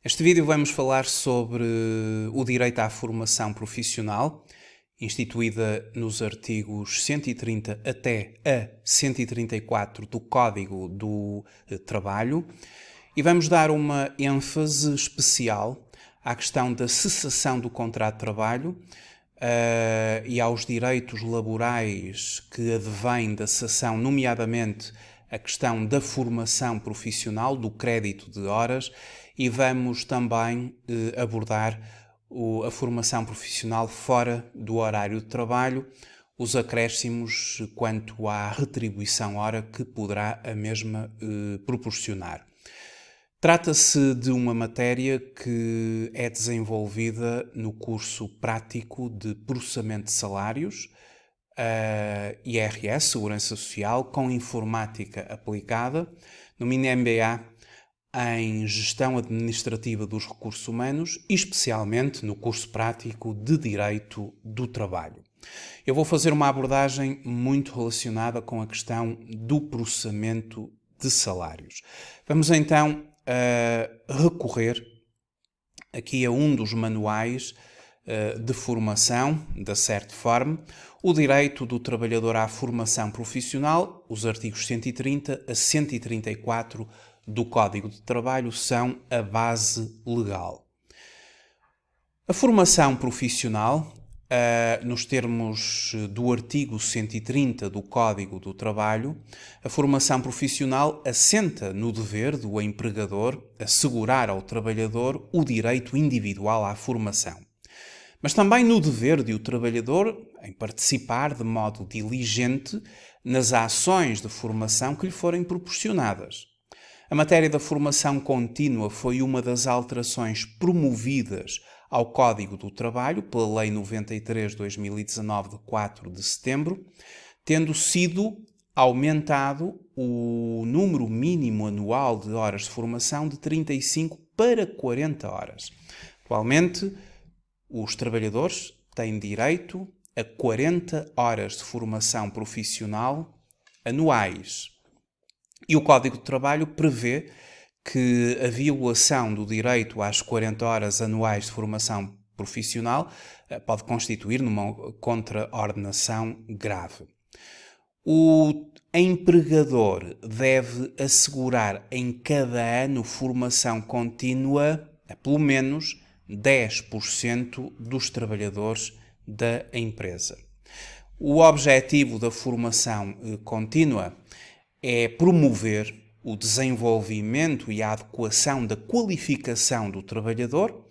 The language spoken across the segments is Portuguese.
Este vídeo vamos falar sobre o direito à formação profissional, instituída nos artigos 130 até a 134 do Código do Trabalho, e vamos dar uma ênfase especial à questão da cessação do contrato de trabalho e aos direitos laborais que advêm da cessação, nomeadamente a questão da formação profissional, do crédito de horas, e vamos também abordar a formação profissional fora do horário de trabalho, os acréscimos quanto à retribuição hora que poderá a mesma proporcionar. Trata-se de uma matéria que é desenvolvida no curso prático de processamento de salários, IRS, Segurança Social, com informática aplicada, no mini-MBA em Gestão Administrativa dos Recursos Humanos e especialmente no curso prático de Direito do Trabalho. Eu vou fazer uma abordagem muito relacionada com a questão do processamento de salários. Vamos então recorrer aqui a um dos manuais de formação da Certform, o direito do trabalhador à formação profissional, os artigos 130 a 134 do Código de Trabalho são a base legal. A formação profissional, nos termos do artigo 130 do Código do Trabalho, a formação profissional assenta no dever do empregador assegurar ao trabalhador o direito individual à formação, mas também no dever de o trabalhador em participar de modo diligente nas ações de formação que lhe forem proporcionadas. A matéria da formação contínua foi uma das alterações promovidas ao Código do Trabalho pela Lei 93/2019 de 4 de setembro, tendo sido aumentado o número mínimo anual de horas de formação de 35 para 40 horas. Atualmente, os trabalhadores têm direito a 40 horas de formação profissional anuais. E o Código de Trabalho prevê que a violação do direito às 40 horas anuais de formação profissional pode constituir numa contraordenação grave. O empregador deve assegurar em cada ano formação contínua a pelo menos 10% dos trabalhadores da empresa. O objetivo da formação contínua é promover o desenvolvimento e a adequação da qualificação do trabalhador,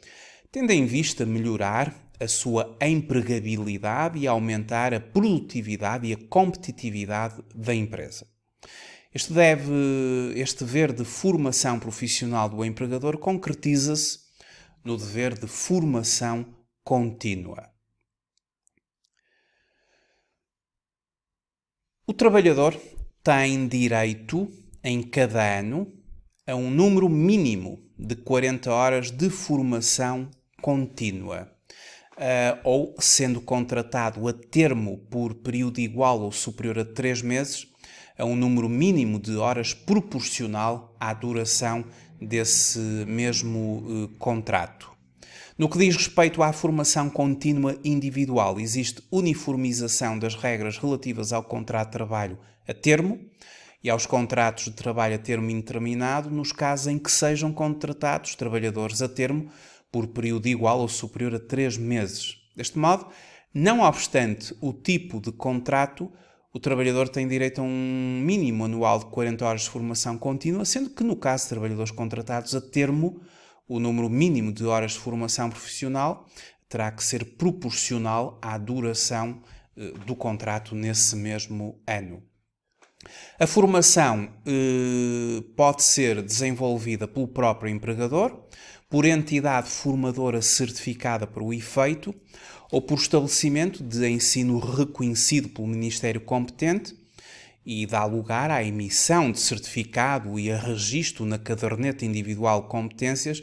tendo em vista melhorar a sua empregabilidade e aumentar a produtividade e a competitividade da empresa. Este dever de formação profissional do empregador concretiza-se no dever de formação contínua. O trabalhador tem direito, em cada ano, a um número mínimo de 40 horas de formação contínua, ou, sendo contratado a termo por período igual ou superior a 3 meses, a um número mínimo de horas proporcional à duração desse mesmo contrato. No que diz respeito à formação contínua individual, existe uniformização das regras relativas ao contrato de trabalho a termo e aos contratos de trabalho a termo indeterminado, nos casos em que sejam contratados trabalhadores a termo por período igual ou superior a 3 meses. Deste modo, não obstante o tipo de contrato, o trabalhador tem direito a um mínimo anual de 40 horas de formação contínua, sendo que, no caso de trabalhadores contratados a termo, o número mínimo de horas de formação profissional terá que ser proporcional à duração do contrato nesse mesmo ano. A formação pode ser desenvolvida pelo próprio empregador, por entidade formadora certificada para o efeito, ou por estabelecimento de ensino reconhecido pelo Ministério competente, e dá lugar à emissão de certificado e a registro na caderneta individual de competências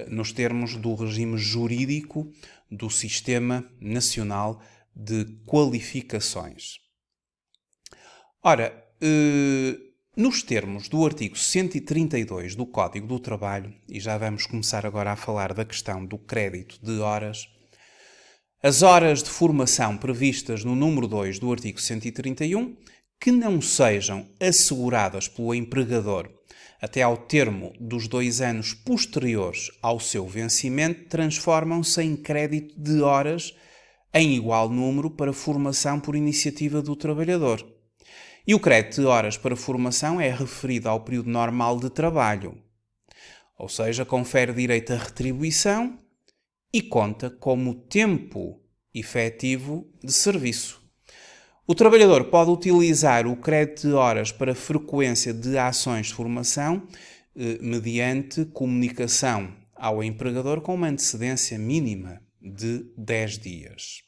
nos termos do regime jurídico do Sistema Nacional de Qualificações. Ora, Nos termos do artigo 132 do Código do Trabalho, e já vamos começar agora a falar da questão do crédito de horas, as horas de formação previstas no número 2 do artigo 131, que não sejam asseguradas pelo empregador até ao termo dos 2 anos posteriores ao seu vencimento, transformam-se em crédito de horas em igual número para formação por iniciativa do trabalhador. E o crédito de horas para formação é referido ao período normal de trabalho, ou seja, confere direito à retribuição e conta como tempo efetivo de serviço. O trabalhador pode utilizar o crédito de horas para frequência de ações de formação mediante comunicação ao empregador com uma antecedência mínima de 10 dias.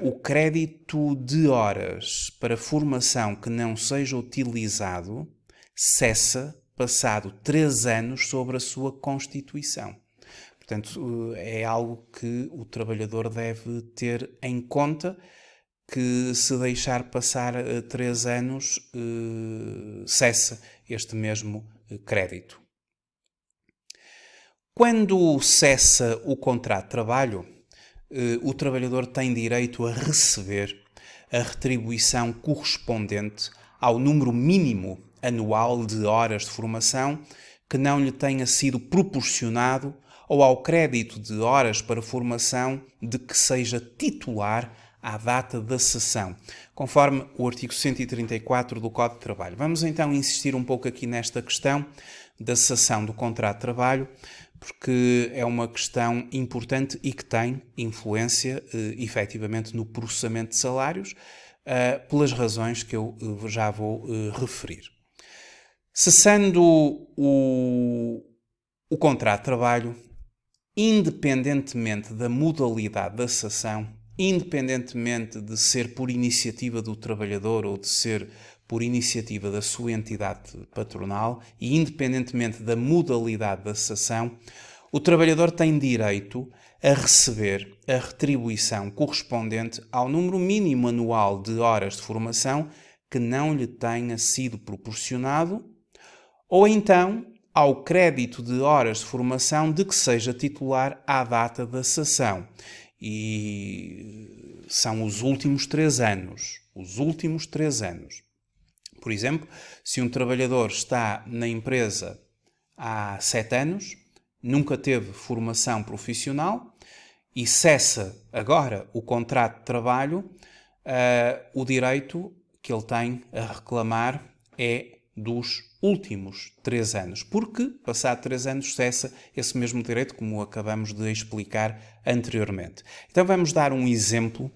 O crédito de horas para formação que não seja utilizado cessa passado 3 anos sobre a sua constituição. Portanto, é algo que o trabalhador deve ter em conta, que se deixar passar 3 anos, cessa este mesmo crédito. Quando cessa o contrato de trabalho, o trabalhador tem direito a receber a retribuição correspondente ao número mínimo anual de horas de formação que não lhe tenha sido proporcionado ou ao crédito de horas para formação de que seja titular à data da cessão, conforme o artigo 134 do Código de Trabalho. Vamos então insistir um pouco aqui nesta questão da cessação do contrato de trabalho, porque é uma questão importante e que tem influência, efetivamente, no processamento de salários, pelas razões que eu já vou referir. Cessando o contrato de trabalho, independentemente da modalidade da cessação, independentemente de ser por iniciativa do trabalhador ou de ser por iniciativa da sua entidade patronal e independentemente da modalidade da cessação, o trabalhador tem direito a receber a retribuição correspondente ao número mínimo anual de horas de formação que não lhe tenha sido proporcionado, ou então ao crédito de horas de formação de que seja titular à data da cessação. E são os últimos 3 anos. Os últimos 3 anos. Por exemplo, se um trabalhador está na empresa há 7 anos, nunca teve formação profissional e cessa agora o contrato de trabalho, o direito que ele tem a reclamar é dos últimos 3 anos, porque, passado 3 anos, cessa esse mesmo direito, como acabamos de explicar anteriormente. Então vamos dar um exemplo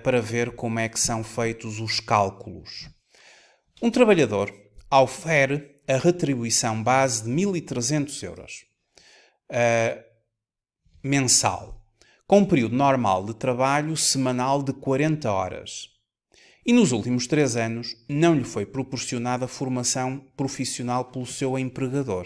para ver como é que são feitos os cálculos. Um trabalhador ofere a retribuição base de 1.300 euros mensal, com um período normal de trabalho semanal de 40 horas. E nos últimos 3 anos não lhe foi proporcionada formação profissional pelo seu empregador.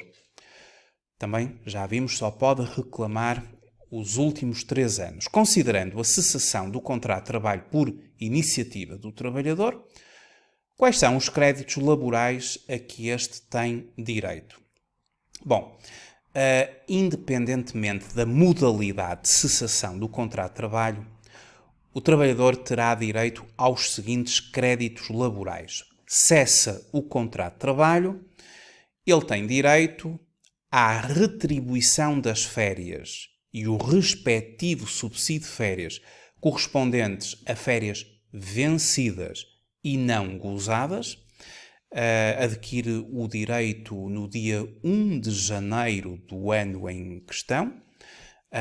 Também, já vimos, só pode reclamar os últimos 3 anos. Considerando a cessação do contrato de trabalho por iniciativa do trabalhador, quais são os créditos laborais a que este tem direito? Bom, independentemente da modalidade de cessação do contrato de trabalho, o trabalhador terá direito aos seguintes créditos laborais. Cessa o contrato de trabalho, ele tem direito à retribuição das férias e o respectivo subsídio de férias correspondentes a férias vencidas e não gozadas. Adquire o direito no dia 1 de janeiro do ano em questão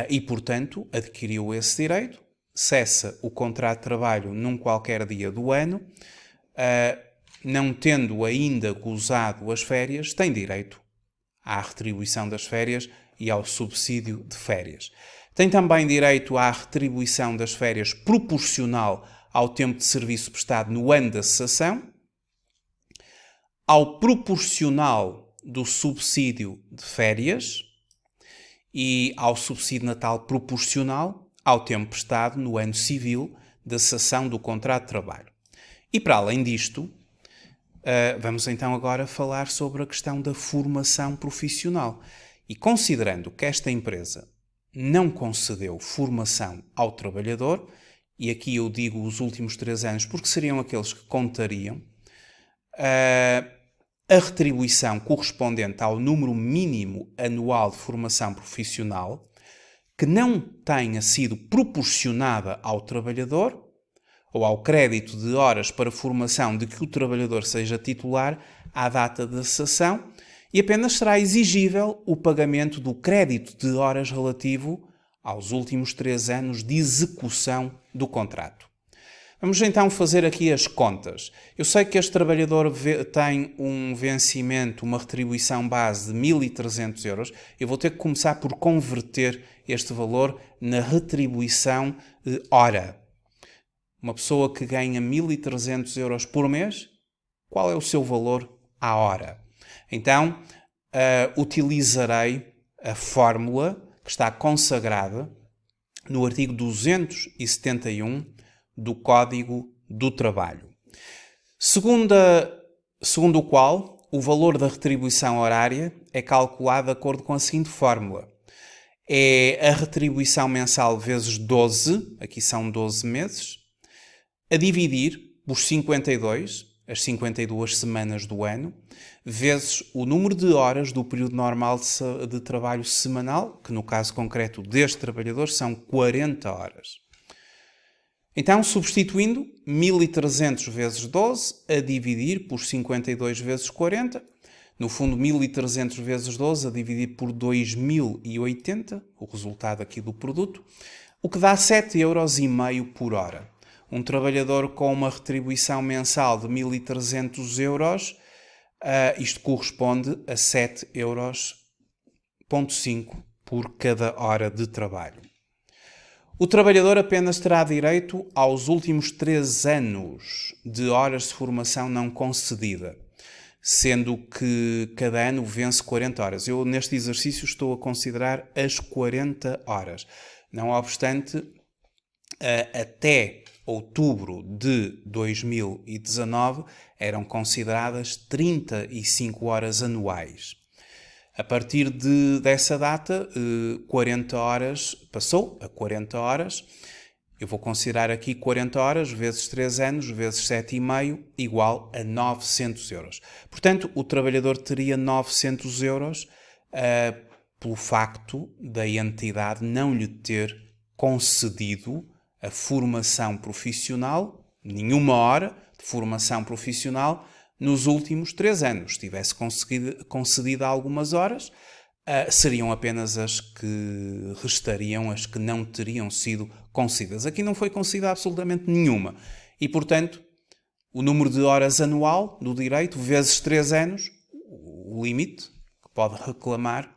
e, portanto, adquiriu esse direito. Cessa o contrato de trabalho num qualquer dia do ano, não tendo ainda gozado as férias, tem direito à retribuição das férias e ao subsídio de férias. Tem também direito à retribuição das férias proporcional ao tempo de serviço prestado no ano da cessação, ao proporcional do subsídio de férias e ao subsídio natal proporcional ao tempo prestado no ano civil da cessação do contrato de trabalho. E para além disto, Vamos então agora falar sobre a questão da formação profissional. E considerando que esta empresa não concedeu formação ao trabalhador, e aqui eu digo os últimos 3 anos porque seriam aqueles que contariam, a retribuição correspondente ao número mínimo anual de formação profissional que não tenha sido proporcionada ao trabalhador ou ao crédito de horas para formação de que o trabalhador seja titular à data da cessação, e apenas será exigível o pagamento do crédito de horas relativo aos últimos 3 anos de execução do contrato. Vamos então fazer aqui as contas. Eu sei que este trabalhador tem um vencimento, uma retribuição base de 1.300 euros. Eu vou ter que começar por converter este valor na retribuição hora. Uma pessoa que ganha 1.300 euros por mês, qual é o seu valor à hora? Então, utilizarei a fórmula que está consagrada no artigo 271 do Código do Trabalho, segundo o qual o valor da retribuição horária é calculado de acordo com a seguinte fórmula. É a retribuição mensal vezes 12, aqui são 12 meses, a dividir por 52, as 52 semanas do ano, vezes o número de horas do período normal de trabalho semanal, que no caso concreto deste trabalhador são 40 horas. Então, substituindo 1.300 vezes 12 a dividir por 52 vezes 40, no fundo 1.300 vezes 12 a dividir por 2.080, o resultado aqui do produto, o que dá 7,5 euros por hora. Um trabalhador com uma retribuição mensal de 1.300 euros, isto corresponde a 7,5 euros por cada hora de trabalho. O trabalhador apenas terá direito aos últimos 3 anos de horas de formação não concedida, sendo que cada ano vence 40 horas. Eu, neste exercício, estou a considerar as 40 horas. Não obstante, até outubro de 2019 eram consideradas 35 horas anuais. A partir dessa data, 40 horas passou a 40 horas. Eu vou considerar aqui 40 horas vezes 3 anos vezes 7,5 igual a 900 euros. Portanto, o trabalhador teria 900 euros pelo facto da entidade não lhe ter concedido a formação profissional, nenhuma hora de formação profissional, nos últimos 3 anos. Se tivesse concedido algumas horas, seriam apenas as que restariam, as que não teriam sido concedidas. Aqui não foi concedida absolutamente nenhuma. E, portanto, o número de horas anual do direito, vezes 3 anos, o limite que pode reclamar,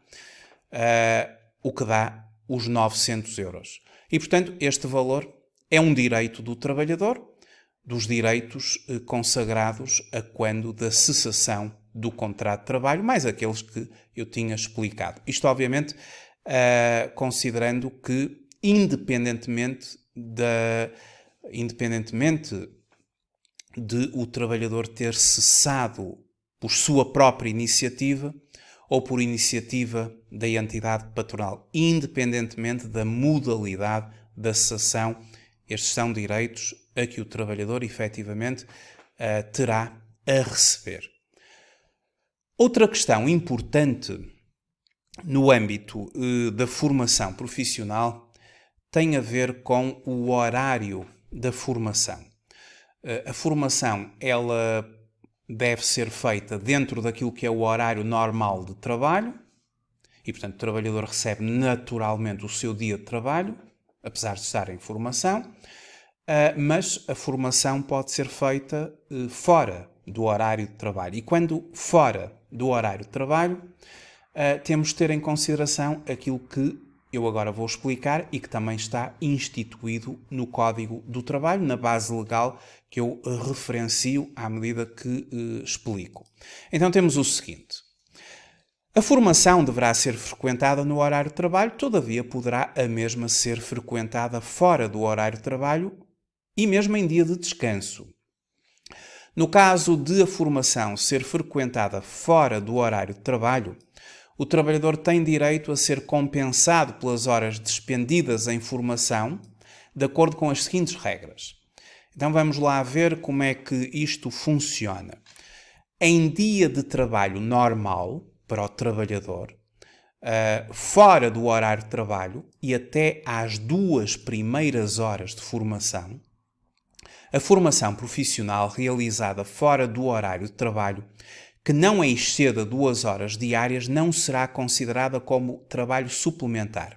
o que dá os 900 euros. E, portanto, este valor é um direito do trabalhador, dos direitos consagrados a quando da cessação do contrato de trabalho, mais aqueles que eu tinha explicado. Isto, obviamente, considerando que, independentemente de o trabalhador ter cessado por sua própria iniciativa ou por iniciativa da entidade patronal, independentemente da modalidade da cessação, estes são direitos a que o trabalhador efetivamente terá a receber. Outra questão importante no âmbito da formação profissional tem a ver com o horário da formação. A formação, ela deve ser feita dentro daquilo que é o horário normal de trabalho e, portanto, o trabalhador recebe naturalmente o seu dia de trabalho, apesar de estar em formação, mas a formação pode ser feita fora do horário de trabalho. E quando fora do horário de trabalho, temos de ter em consideração aquilo que eu agora vou explicar e que também está instituído no Código do Trabalho, na base legal que eu referencio à medida que explico. Então temos o seguinte: a formação deverá ser frequentada no horário de trabalho, todavia poderá a mesma ser frequentada fora do horário de trabalho e mesmo em dia de descanso. No caso de a formação ser frequentada fora do horário de trabalho, o trabalhador tem direito a ser compensado pelas horas despendidas em formação, de acordo com as seguintes regras. Então vamos lá ver como é que isto funciona. Em dia de trabalho normal para o trabalhador, fora do horário de trabalho e até às 2 primeiras horas de formação, a formação profissional realizada fora do horário de trabalho, que não exceda 2 horas diárias, não será considerada como trabalho suplementar.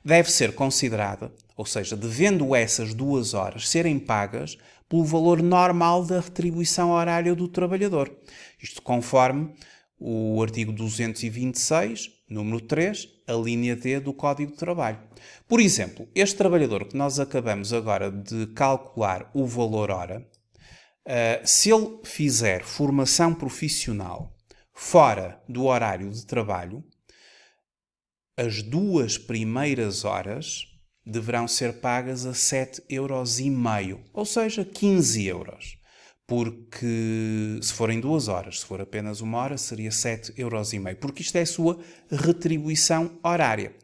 Deve ser considerada, ou seja, devendo essas 2 horas serem pagas pelo valor normal da retribuição horária do trabalhador. Isto conforme o artigo 226, número 3, a linha D do Código de Trabalho. Por exemplo, este trabalhador que nós acabamos agora de calcular o valor hora, se ele fizer formação profissional fora do horário de trabalho, as 2 primeiras horas deverão ser pagas a 7,5 €, ou seja, 15 €. Porque se forem 2 horas, se for apenas 1 hora, seria 7,5 €, porque isto é a sua retribuição horária.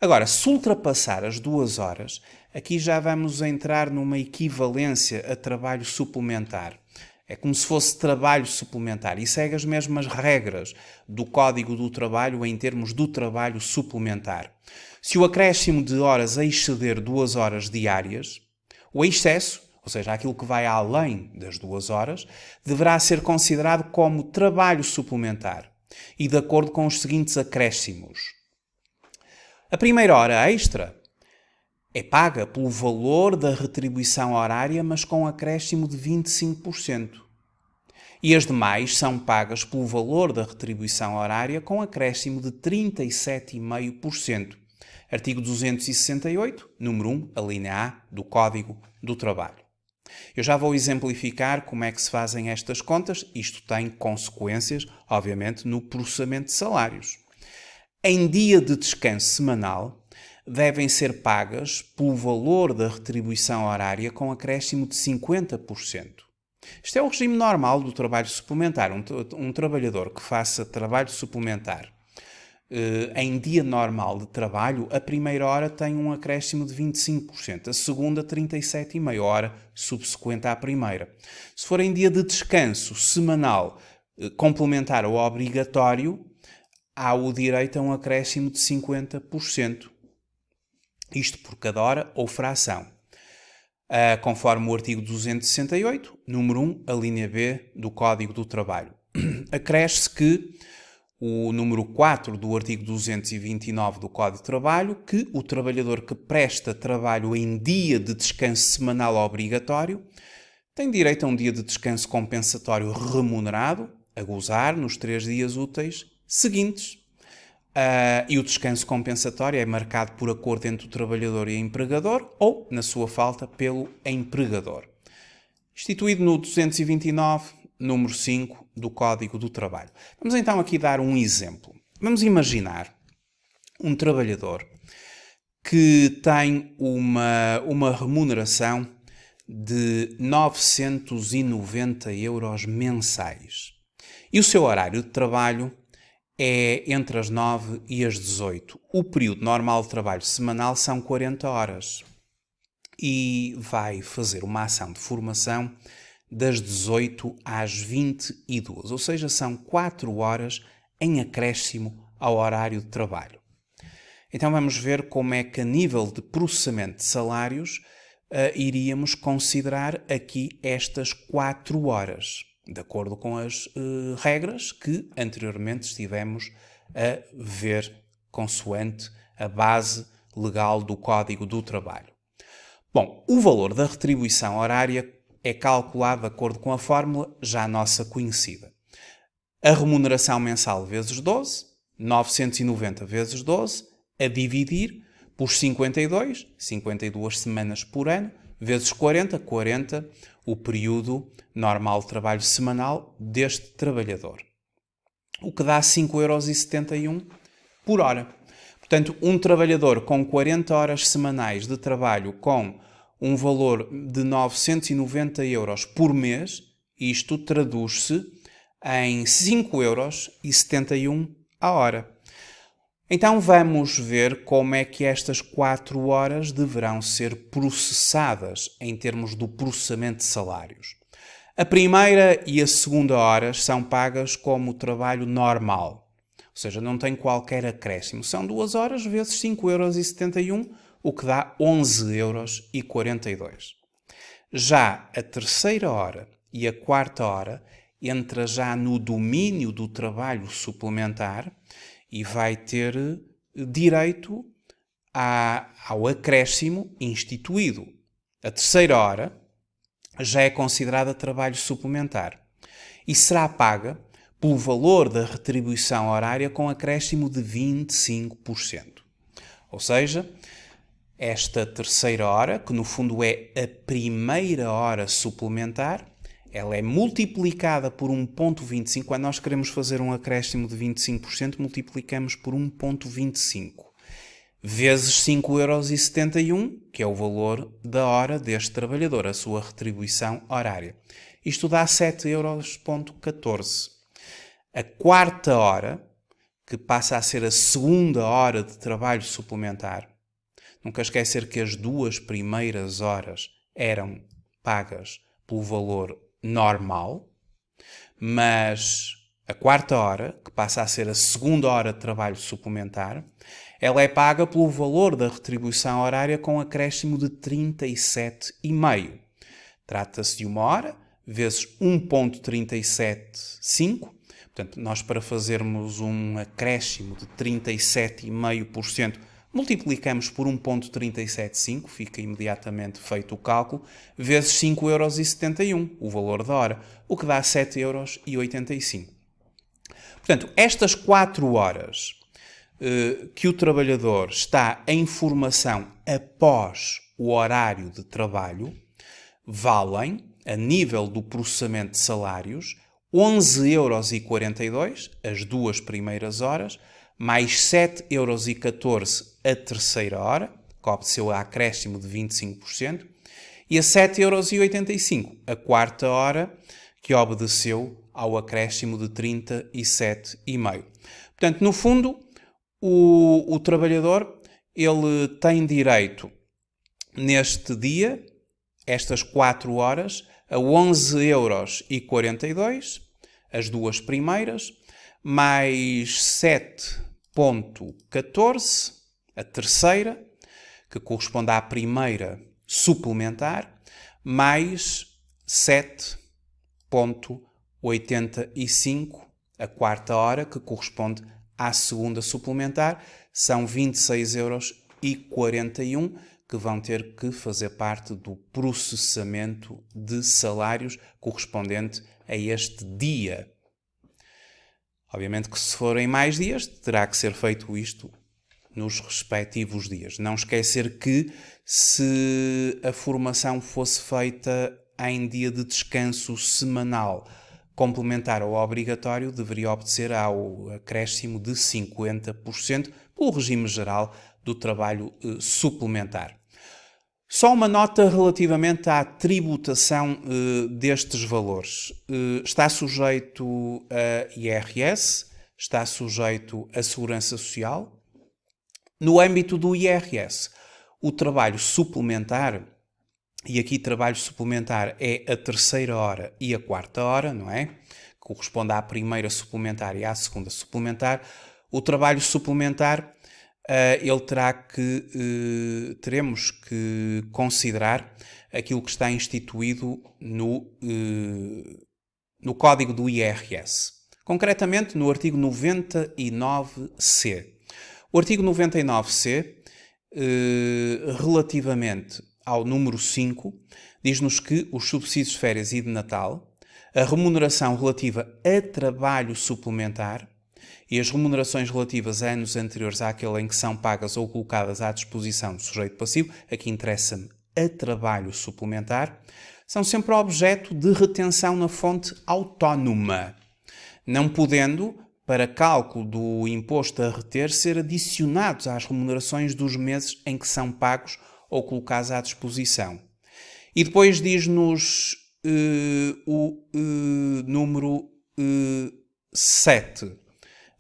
Agora, se ultrapassar as 2 horas, aqui já vamos entrar numa equivalência a trabalho suplementar. É como se fosse trabalho suplementar e segue as mesmas regras do Código do Trabalho em termos do trabalho suplementar. Se o acréscimo de horas exceder 2 horas diárias, o excesso, ou seja, aquilo que vai além das 2 horas, deverá ser considerado como trabalho suplementar e de acordo com os seguintes acréscimos. A primeira hora extra é paga pelo valor da retribuição horária, mas com acréscimo de 25%. E as demais são pagas pelo valor da retribuição horária com acréscimo de 37,5%. Artigo 268, número 1, a linha A do Código do Trabalho. Eu já vou exemplificar como é que se fazem estas contas. Isto tem consequências, obviamente, no processamento de salários. Em dia de descanso semanal, devem ser pagas pelo valor da retribuição horária com acréscimo de 50%. Isto é o regime normal do trabalho suplementar. Um trabalhador que faça trabalho suplementar em dia normal de trabalho, a primeira hora tem um acréscimo de 25%, a segunda 37,5%, hora subsequente à primeira. Se for em dia de descanso semanal complementar ou obrigatório, há o direito a um acréscimo de 50%. Isto por cada hora ou fração. Conforme o artigo 268, número 1, a linha B do Código do Trabalho. Acresce que o número 4 do artigo 229 do Código de Trabalho, que o trabalhador que presta trabalho em dia de descanso semanal obrigatório tem direito a um dia de descanso compensatório remunerado, a gozar nos 3 dias úteis seguintes. E o descanso compensatório é marcado por acordo entre o trabalhador e o empregador ou, na sua falta, pelo empregador. Instituído no 229, número 5 do Código do Trabalho. Vamos então aqui dar um exemplo. Vamos imaginar um trabalhador que tem uma remuneração de 990 € mensais. E o seu horário de trabalho é entre as 9 e as 18. O período normal de trabalho semanal são 40 horas. E vai fazer uma ação de formação das 18 às 22, ou seja, são 4 horas em acréscimo ao horário de trabalho. Então vamos ver como é que a nível de processamento de salários iríamos considerar aqui estas 4 horas, de acordo com as regras que anteriormente estivemos a ver consoante a base legal do Código do Trabalho. Bom, o valor da retribuição horária é calculado de acordo com a fórmula já nossa conhecida. A remuneração mensal vezes 12, 990 vezes 12, a dividir por 52 semanas por ano, vezes 40 o período normal de trabalho semanal deste trabalhador. O que dá 5,71 € por hora. Portanto, um trabalhador com 40 horas semanais de trabalho com um valor de 990 € por mês Isto traduz-se em 5,71 € a hora. Então vamos ver como é que estas 4 horas deverão ser processadas em termos do processamento de salários. A primeira e a segunda horas são pagas como trabalho normal, ou seja, não tem qualquer acréscimo. São 2 horas vezes 5,71 €, o que dá 11,42 €. Já a terceira hora e a quarta hora entra já no domínio do trabalho suplementar e vai ter direito ao acréscimo instituído. A terceira hora já é considerada trabalho suplementar e será paga pelo valor da retribuição horária com acréscimo de 25%. Ou seja, esta terceira hora, que no fundo é a primeira hora suplementar, ela é multiplicada por 1,25. Quando nós queremos fazer um acréscimo de 25%, multiplicamos por 1,25 vezes 5,71 €, que é o valor da hora deste trabalhador, a sua retribuição horária. Isto dá 7,14 €. A quarta hora, que passa a ser a segunda hora de trabalho suplementar, nunca esquecer que as 2 primeiras horas eram pagas pelo valor normal, mas a quarta hora, que passa a ser a segunda hora de trabalho suplementar, ela é paga pelo valor da retribuição horária com acréscimo de 37,5. Trata-se de 1 hora vezes 1,375. Portanto, nós para fazermos um acréscimo de 37,5%, multiplicamos por 1,375, fica imediatamente feito o cálculo, vezes 5,71 €, o valor da hora, o que dá 7,85 €. Portanto, estas 4 horas que o trabalhador está em formação após o horário de trabalho valem, a nível do processamento de salários, 11,42 €, as 2 primeiras horas, mais 7,14 € a terceira hora, que obteceu a acréscimo de 25%, e a 7,85 € a quarta hora, que obedeceu ao acréscimo de 37,5. Portanto, no fundo, o trabalhador ele tem direito, neste dia, estas 4 horas, a 11,42 €, as 2 primeiras, mais 7,14 € a terceira, que corresponde à primeira suplementar, mais 7,85 € a quarta hora, que corresponde à segunda suplementar. São 26,41 € que vão ter que fazer parte do processamento de salários correspondente a este dia. Obviamente que se forem mais dias, terá que ser feito isto nos respectivos dias. Não esquecer que, se a formação fosse feita em dia de descanso semanal complementar ou obrigatório, deveria obedecer ao acréscimo de 50% pelo regime geral do trabalho suplementar. Só uma nota relativamente à tributação destes valores. Está sujeito a IRS, está sujeito à Segurança Social. No âmbito do IRS, o trabalho suplementar, e aqui trabalho suplementar é a terceira hora e a quarta hora, não é? Corresponde à primeira suplementar e à segunda suplementar. O trabalho suplementar, teremos que considerar aquilo que está instituído no Código do IRS. Concretamente, no artigo 99C. O artigo 99C, relativamente ao número 5, diz-nos que os subsídios de férias e de Natal, a remuneração relativa a trabalho suplementar e as remunerações relativas a anos anteriores àquele em que são pagas ou colocadas à disposição do sujeito passivo, aqui interessa-me a trabalho suplementar, são sempre objeto de retenção na fonte autónoma, não podendo, para cálculo do imposto a reter, ser adicionados às remunerações dos meses em que são pagos ou colocados à disposição. E depois diz-nos número 7.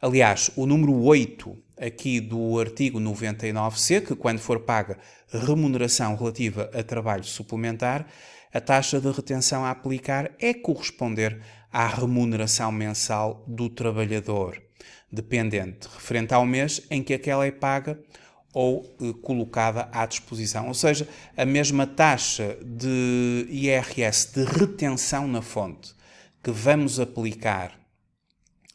Aliás, o número 8 aqui do artigo 99C, que quando for paga remuneração relativa a trabalho suplementar, a taxa de retenção a aplicar é corresponder à remuneração mensal do trabalhador dependente, referente ao mês em que aquela é paga ou colocada à disposição. Ou seja, a mesma taxa de IRS de retenção na fonte que vamos aplicar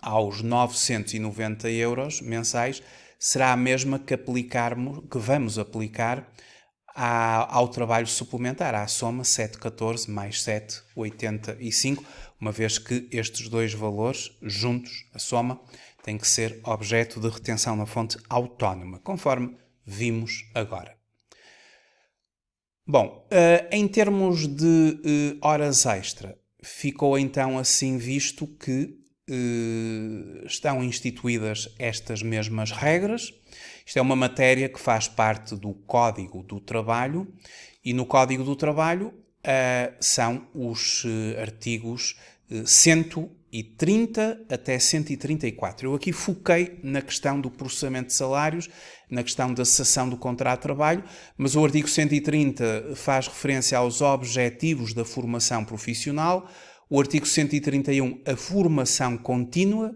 aos 990 euros mensais será a mesma que vamos aplicar ao trabalho suplementar, à soma 714 mais 785, uma vez que estes dois valores, juntos, a soma, tem que ser objeto de retenção na fonte autónoma, conforme vimos agora. Bom, em termos de horas extra, ficou então assim visto que estão instituídas estas mesmas regras. Isto é uma matéria que faz parte do Código do Trabalho e no Código do Trabalho são os artigos 130 até 134. Eu aqui foquei na questão do processamento de salários, na questão da cessação do contrato de trabalho, mas o artigo 130 faz referência aos objetivos da formação profissional, o artigo 131, a formação contínua,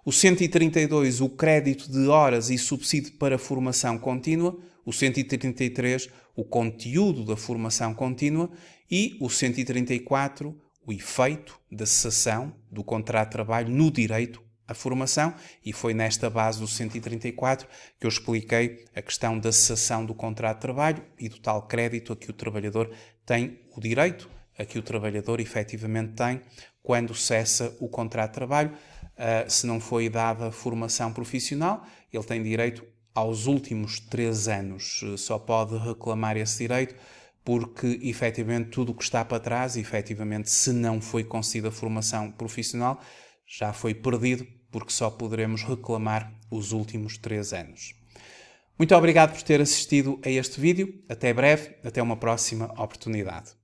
o 132, o crédito de horas e subsídio para formação contínua, o 133, o conteúdo da formação contínua e o 134, o efeito da cessação do contrato de trabalho no direito à formação, e foi nesta base do 134 que eu expliquei a questão da cessação do contrato de trabalho e do tal crédito a que o trabalhador tem o direito, a que o trabalhador efetivamente tem quando cessa o contrato de trabalho. Se não foi dada formação profissional, ele tem direito aos últimos 3 anos. Só pode reclamar esse direito porque, efetivamente, tudo o que está para trás, efetivamente, se não foi concedida formação profissional, já foi perdido, porque só poderemos reclamar os últimos 3 anos. Muito obrigado por ter assistido a este vídeo. Até breve, até uma próxima oportunidade.